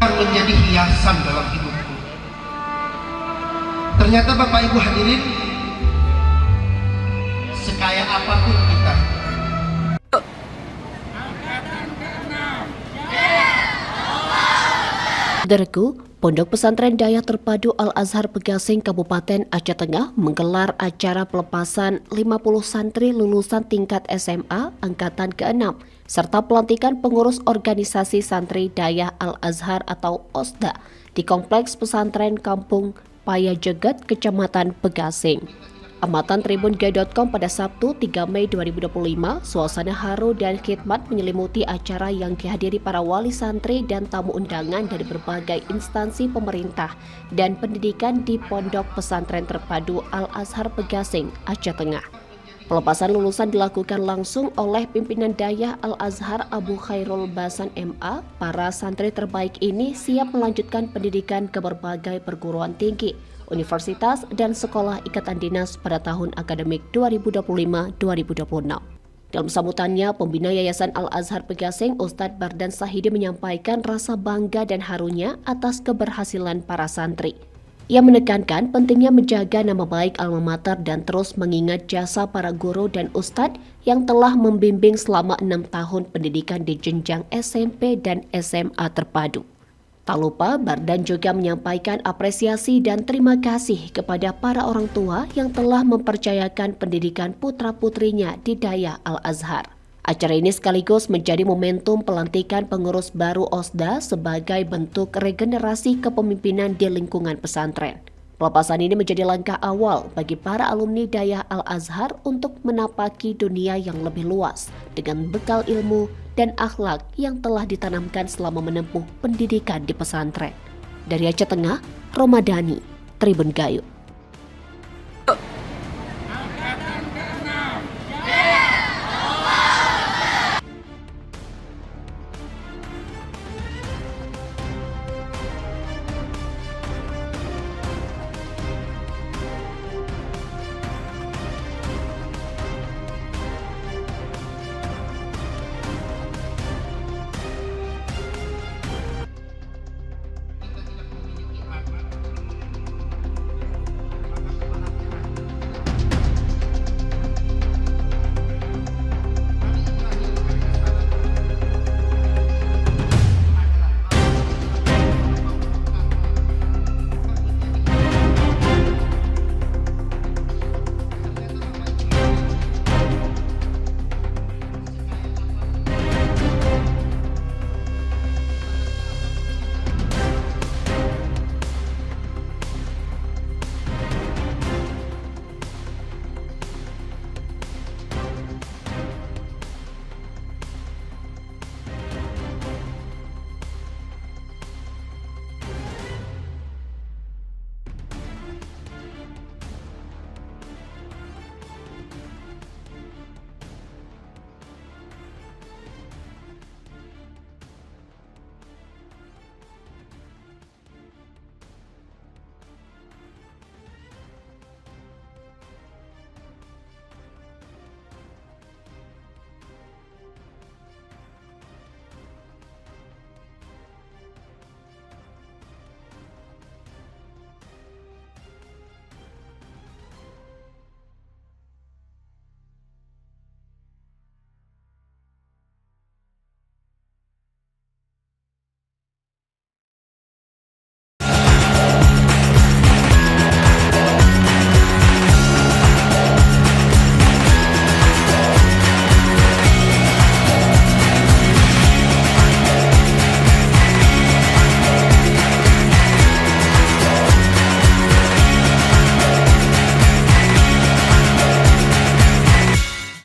menjadi hiasan dalam hidupku. Ternyata Bapak Ibu hadirin, sekaya apapun kita, Saudaraku, Pondok Pesantren Daya Terpadu Al-Azhar Pegasing Kabupaten Aceh Tengah menggelar acara pelepasan 50 santri lulusan tingkat SMA Angkatan ke-6 serta pelantikan pengurus organisasi santri Daya Al-Azhar atau OSDA di Kompleks Pesantren Kampung Payajegat, Kecamatan Pegasing. Amatan tribunggai.com pada Sabtu 3 Mei 2025, suasana haru dan khidmat menyelimuti acara yang dihadiri para wali santri dan tamu undangan dari berbagai instansi pemerintah dan pendidikan di Pondok Pesantren Terpadu Al-Azhar Pegasing, Aceh Tengah. Pelepasan lulusan dilakukan langsung oleh pimpinan Daya Al-Azhar Abu Khairul Basan MA. Para santri terbaik ini siap melanjutkan pendidikan ke berbagai perguruan tinggi, universitas, dan sekolah ikatan dinas pada tahun akademik 2025-2026. Dalam sambutannya, pembina Yayasan Al-Azhar Pegasing, Ustadz Bardan Sahidi menyampaikan rasa bangga dan harunya atas keberhasilan para santri. Ia menekankan pentingnya menjaga nama baik alma mater dan terus mengingat jasa para guru dan ustadz yang telah membimbing selama 6 tahun pendidikan di jenjang SMP dan SMA terpadu. Tak lupa, Bardan juga menyampaikan apresiasi dan terima kasih kepada para orang tua yang telah mempercayakan pendidikan putra-putrinya di Daya Al-Azhar. Acara ini sekaligus menjadi momentum pelantikan pengurus baru OSDA sebagai bentuk regenerasi kepemimpinan di lingkungan pesantren. Pelepasan ini menjadi langkah awal bagi para alumni Daya Al-Azhar untuk menapaki dunia yang lebih luas dengan bekal ilmu dan akhlak yang telah ditanamkan selama menempuh pendidikan di pesantren. Dari Aceh Tengah, Romadani, Tribun Gayo.